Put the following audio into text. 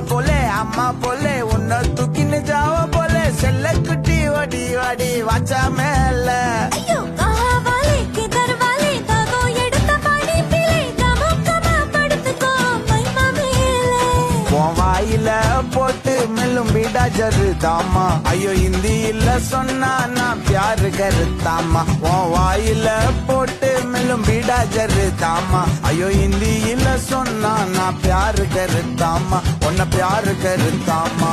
अम्मा बोले उन्ना तू किन जाओ बोले सेल्ले कुटी वडी वडी वाचा मेले ஐயோ கஹா வாலே கிதர் வாலே தாகோ எடுத்த பாடி பிலே கமுக்கமா படுத்துக்கோ மைமா மேலே வாயில போட்டு மெல்லும் பீடா ஜருதாமா ஐயோ ஹிந்தி இல்ல சொன்னா நான் प्यार करतामा வாயில போட்டு மெல்லும் பீடா ஜருதாமா ஐயோ ஹிந்தி இல்ல சொன்னா நான் प्यार करतामा உன்னை प्यार करतामा